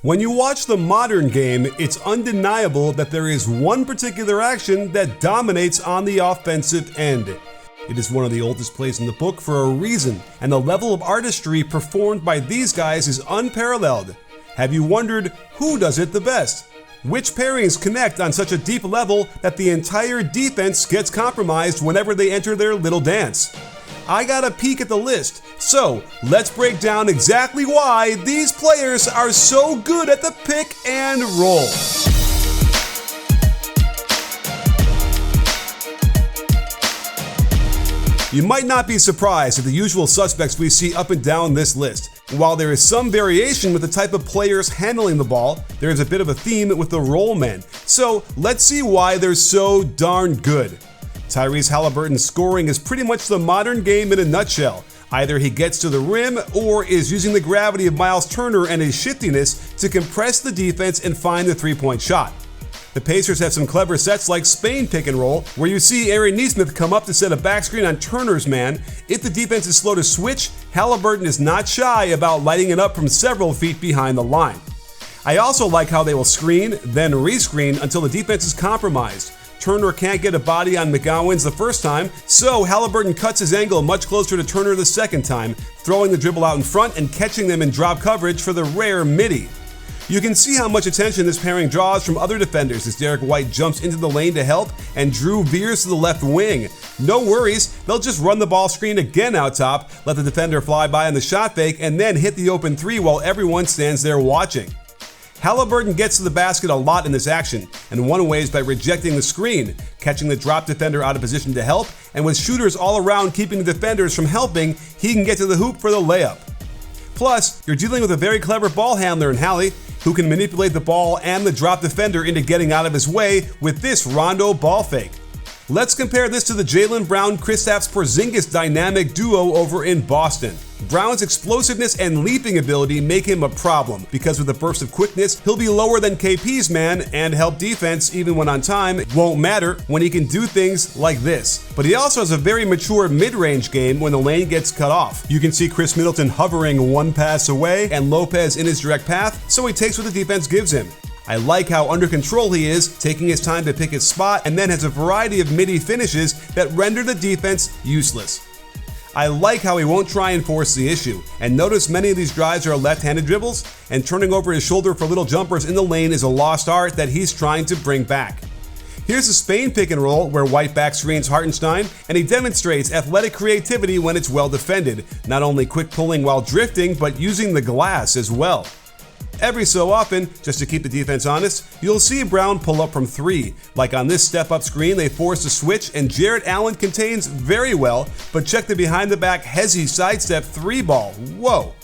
When you watch the modern game, it's undeniable that there is one particular action that dominates on the offensive end. It is one of the oldest plays in the book for a reason, and the level of artistry performed by these guys is unparalleled. Have you wondered who does it the best? Which pairings connect on such a deep level that the entire defense gets compromised whenever they enter their little dance? I got a peek at the list, so let's break down exactly why these players are so good at the pick and roll. You might not be surprised at the usual suspects we see up and down this list. While there is some variation with the type of players handling the ball, there is a bit of a theme with the roll men. So let's see why they're so darn good. Tyrese Haliburton's scoring is pretty much the modern game in a nutshell. Either he gets to the rim or is using the gravity of Miles Turner and his shiftiness to compress the defense and find the three-point shot. The Pacers have some clever sets like Spain pick and roll, where you see Aaron Nesmith come up to set a backscreen on Turner's man. If the defense is slow to switch, Haliburton is not shy about lighting it up from several feet behind the line. I also like how they will screen, then rescreen until the defense is compromised. Turner can't get a body on McGowens the first time, so Haliburton cuts his angle much closer to Turner the second time, throwing the dribble out in front and catching them in drop coverage for the rare midi. You can see how much attention this pairing draws from other defenders as Derek White jumps into the lane to help and Drew veers to the left wing. No worries, they'll just run the ball screen again out top, let the defender fly by on the shot fake, and then hit the open three while everyone stands there watching. Haliburton gets to the basket a lot in this action, and one way is by rejecting the screen, catching the drop defender out of position to help, and with shooters all around keeping the defenders from helping, he can get to the hoop for the layup. Plus, you're dealing with a very clever ball handler in Hallie, who can manipulate the ball and the drop defender into getting out of his way with this Rondo ball fake. Let's compare this to the Jaylen Brown Kristaps Porzingis dynamic duo over in Boston. Brown's explosiveness and leaping ability make him a problem because with a burst of quickness, he'll be lower than KP's man and help defense even when on time won't matter when he can do things like this. But he also has a very mature mid-range game when the lane gets cut off. You can see Chris Middleton hovering one pass away and Lopez in his direct path, so he takes what the defense gives him. I like how under control he is, taking his time to pick his spot, and then has a variety of midi finishes that render the defense useless. I like how he won't try and force the issue, and notice many of these drives are left-handed dribbles, and turning over his shoulder for little jumpers in the lane is a lost art that he's trying to bring back. Here's a Spain pick and roll where White back screens Hartenstein, and he demonstrates athletic creativity when it's well defended, not only quick pulling while drifting, but using the glass as well. Every so often, just to keep the defense honest, you'll see Brown pull up from three. Like on this step-up screen, they force a switch and Jarrett Allen contains very well, but check the behind-the-back hezzy sidestep three ball. Whoa.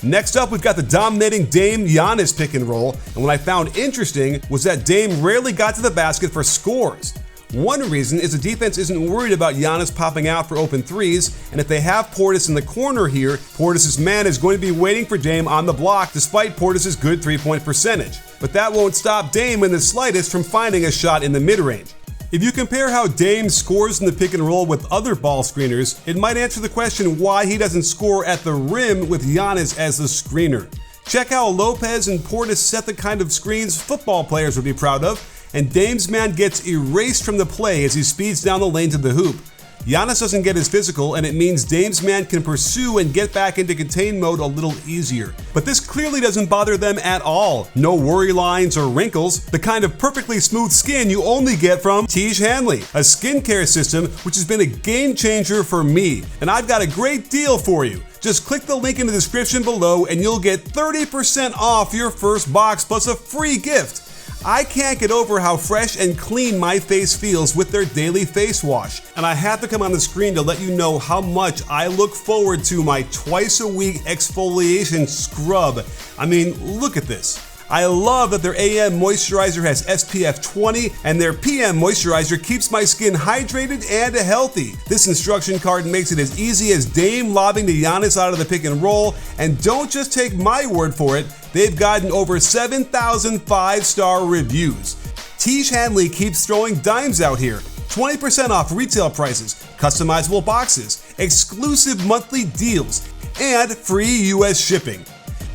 Next up, we've got the dominating Dame Giannis pick and roll, and what I found interesting was that Dame rarely got to the basket for scores. One reason is the defense isn't worried about Giannis popping out for open threes, and if they have Portis in the corner here, Portis' man is going to be waiting for Dame on the block despite Portis' good three-point percentage. But that won't stop Dame in the slightest from finding a shot in the mid-range. If you compare how Dame scores in the pick and roll with other ball screeners, it might answer the question why he doesn't score at the rim with Giannis as the screener. Check how Lopez and Portis set the kind of screens football players would be proud of, and Dame's man gets erased from the play as he speeds down the lane to the hoop. Giannis doesn't get his physical, and it means Dame's man can pursue and get back into contain mode a little easier. But this clearly doesn't bother them at all. No worry lines or wrinkles, the kind of perfectly smooth skin you only get from Tyrese Hanley, a skincare system which has been a game changer for me. And I've got a great deal for you. Just click the link in the description below and you'll get 30% off your first box plus a free gift. I can't get over how fresh and clean my face feels with their daily face wash, and I have to come on the screen to let you know how much I look forward to my twice-a-week exfoliation scrub. I mean, look at this. I love that their AM moisturizer has SPF 20 and their PM moisturizer keeps my skin hydrated and healthy. This instruction card makes it as easy as Dame lobbing to Giannis out of the pick and roll, and don't just take my word for it, they've gotten over 7,000 5-star reviews. Tyrese Hanley keeps throwing dimes out here. 20% off retail prices, customizable boxes, exclusive monthly deals, and free US shipping.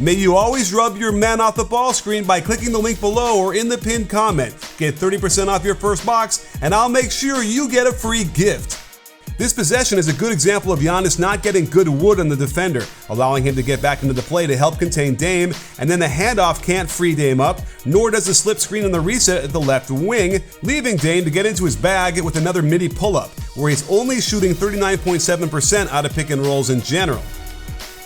May you always rub your man off the ball screen by clicking the link below or in the pinned comment. Get 30% off your first box, and I'll make sure you get a free gift. This possession is a good example of Giannis not getting good wood on the defender, allowing him to get back into the play to help contain Dame, and then the handoff can't free Dame up, nor does the slip screen on the reset at the left wing, leaving Dame to get into his bag with another midi pull-up, where he's only shooting 39.7% out of pick and rolls in general.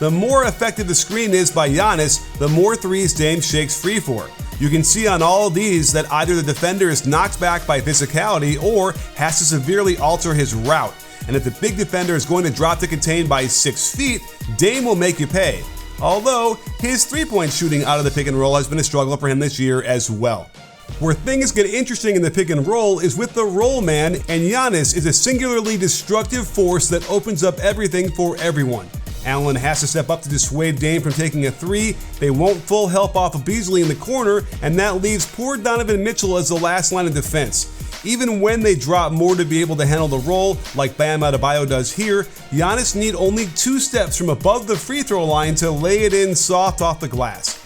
The more effective the screen is by Giannis, the more threes Dame shakes free for. You can see on all of these that either the defender is knocked back by physicality or has to severely alter his route. And if the big defender is going to drop to contain by 6 feet, Dame will make you pay. Although, his three-point shooting out of the pick and roll has been a struggle for him this year as well. Where things get interesting in the pick and roll is with the roll man, and Giannis is a singularly destructive force that opens up everything for everyone. Allen has to step up to dissuade Dame from taking a three. They won't full help off of Beasley in the corner, and that leaves poor Donovan Mitchell as the last line of defense. Even when they drop more to be able to handle the roll, like Bam Adebayo does here, Giannis need only 2 steps from above the free throw line to lay it in soft off the glass.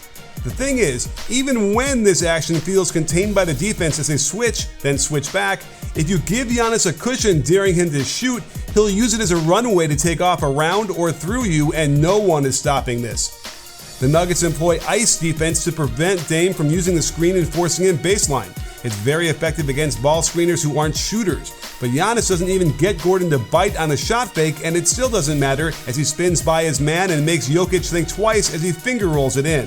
The thing is, even when this action feels contained by the defense as they switch, then switch back, if you give Giannis a cushion daring him to shoot, he'll use it as a runway to take off around or through you, and no one is stopping this. The Nuggets employ ice defense to prevent Dame from using the screen and forcing him baseline. It's very effective against ball screeners who aren't shooters, but Giannis doesn't even get Gordon to bite on the shot fake, and it still doesn't matter as he spins by his man and makes Jokic think twice as he finger rolls it in.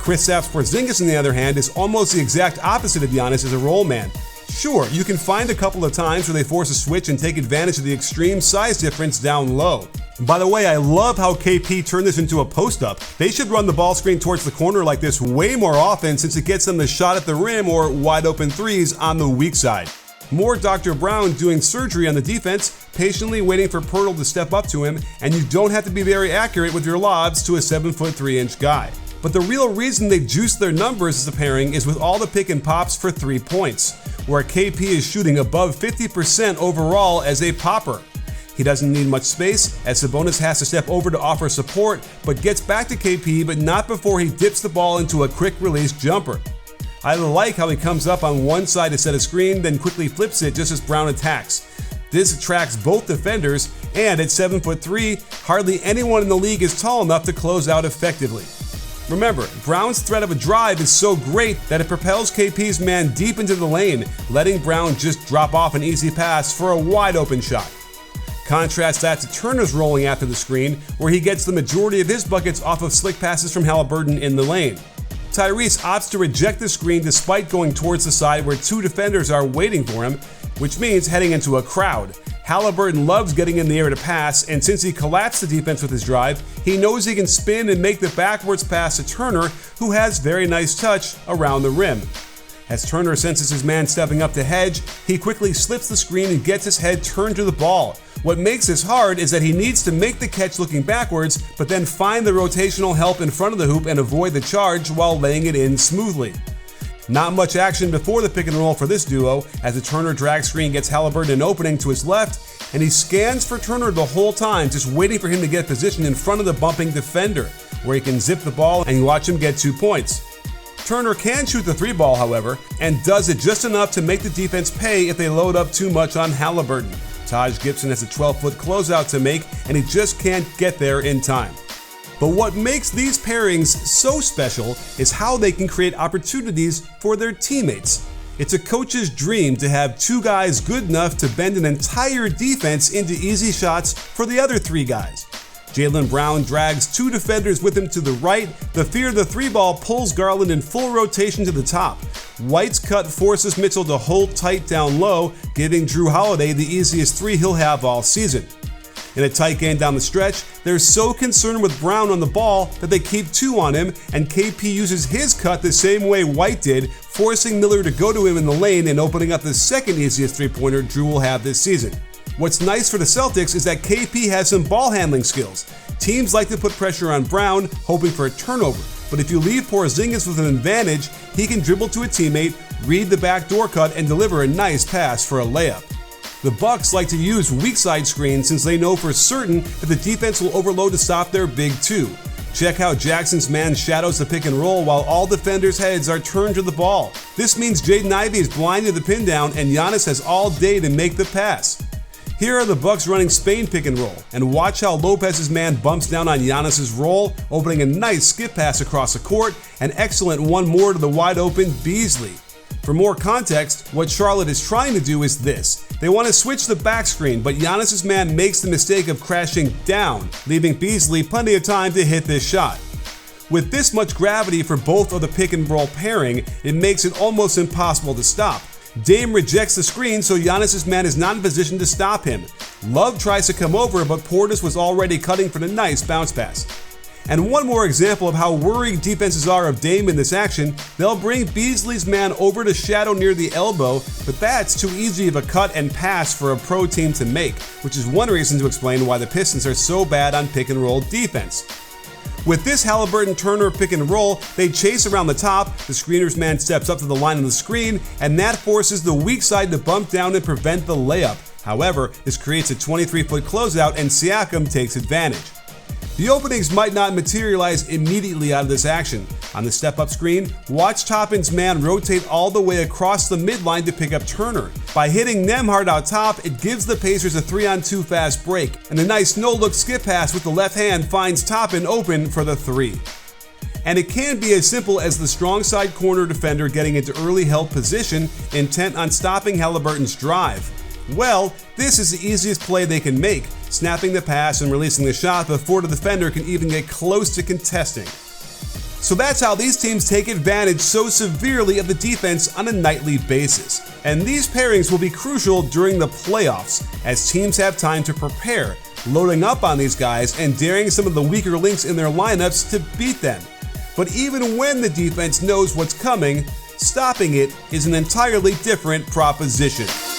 Kristaps Porzingis, on the other hand, is almost the exact opposite of Giannis as a roll man. Sure, you can find a couple of times where they force a switch and take advantage of the extreme size difference down low. By the way, I love how KP turned this into a post-up. They should run the ball screen towards the corner like this way more often, since it gets them the shot at the rim or wide open threes on the weak side. More Dr. Brown doing surgery on the defense, patiently waiting for Poeltl to step up to him, and you don't have to be very accurate with your lobs to a 7'3" guy. But the real reason they juiced their numbers as a pairing is with all the pick and pops for 3 points, where KP is shooting above 50% overall as a popper. He doesn't need much space, as Sabonis has to step over to offer support, but gets back to KP, but not before he dips the ball into a quick release jumper. I like how he comes up on one side to set a screen, then quickly flips it just as Brown attacks. This attracts both defenders, and at 7'3", hardly anyone in the league is tall enough to close out effectively. Remember, Brown's threat of a drive is so great that it propels KP's man deep into the lane, letting Brown just drop off an easy pass for a wide open shot. Contrast that to Turner's rolling after the screen, where he gets the majority of his buckets off of slick passes from Haliburton in the lane. Tyrese opts to reject the screen despite going towards the side where 2 defenders are waiting for him, which means heading into a crowd. Haliburton loves getting in the air to pass, and since he collapsed the defense with his drive, he knows he can spin and make the backwards pass to Turner, who has very nice touch around the rim. As Turner senses his man stepping up to hedge, he quickly slips the screen and gets his head turned to the ball. What makes this hard is that he needs to make the catch looking backwards, but then find the rotational help in front of the hoop and avoid the charge while laying it in smoothly. Not much action before the pick and roll for this duo, as the Turner drag screen gets Haliburton an opening to his left, and he scans for Turner the whole time, just waiting for him to get positioned in front of the bumping defender, where he can zip the ball and watch him get 2 points. Turner can shoot the 3-ball, however, and does it just enough to make the defense pay if they load up too much on Haliburton. Taj Gibson has a 12-foot closeout to make, and he just can't get there in time. But what makes these pairings so special is how they can create opportunities for their teammates. It's a coach's dream to have 2 guys good enough to bend an entire defense into easy shots for the other 3 guys. Jaylen Brown drags 2 defenders with him to the right. The fear of the 3-ball pulls Garland in full rotation to the top. White's cut forces Mitchell to hold tight down low, giving Drew Holiday the easiest 3 he'll have all season. In a tight game down the stretch, they're so concerned with Brown on the ball that they keep 2 on him, and KP uses his cut the same way White did, forcing Miller to go to him in the lane and opening up the second easiest 3-pointer Drew will have this season. What's nice for the Celtics is that KP has some ball handling skills. Teams like to put pressure on Brown, hoping for a turnover, but if you leave Porzingis with an advantage, he can dribble to a teammate, read the backdoor cut, and deliver a nice pass for a layup. The Bucks like to use weak side screens since they know for certain that the defense will overload to stop their big 2. Check how Jackson's man shadows the pick and roll while all defenders' heads are turned to the ball. This means Jaden Ivey is blind to the pin down and Giannis has all day to make the pass. Here are the Bucks running Spain pick and roll, and watch how Lopez's man bumps down on Giannis's roll, opening a nice skip pass across the court, an excellent one more to the wide open Beasley. For more context, what Charlotte is trying to do is this. They want to switch the back screen, but Giannis's man makes the mistake of crashing down, leaving Beasley plenty of time to hit this shot. With this much gravity for both of the pick and roll pairing, it makes it almost impossible to stop. Dame rejects the screen, so Giannis's man is not in position to stop him. Love tries to come over, but Portis was already cutting for the nice bounce pass. And one more example of how worried defenses are of Dame in this action, they'll bring Beasley's man over to shadow near the elbow, but that's too easy of a cut and pass for a pro team to make, which is one reason to explain why the Pistons are so bad on pick and roll defense. With this Haliburton-Turner pick and roll, they chase around the top, the screener's man steps up to the line of the screen, and that forces the weak side to bump down and prevent the layup. However, this creates a 23-foot closeout and Siakam takes advantage. The openings might not materialize immediately out of this action. On the step-up screen, watch Toppin's man rotate all the way across the midline to pick up Turner. By hitting Nembhard out top, it gives the Pacers a 3-on-2 fast break, and a nice no-look skip pass with the left hand finds Toppin open for the three. And it can be as simple as the strong side corner defender getting into early help position, intent on stopping Haliburton's drive. Well, this is the easiest play they can make, snapping the pass and releasing the shot before the defender can even get close to contesting. So that's how these teams take advantage so severely of the defense on a nightly basis. And these pairings will be crucial during the playoffs, as teams have time to prepare, loading up on these guys and daring some of the weaker links in their lineups to beat them. But even when the defense knows what's coming, stopping it is an entirely different proposition.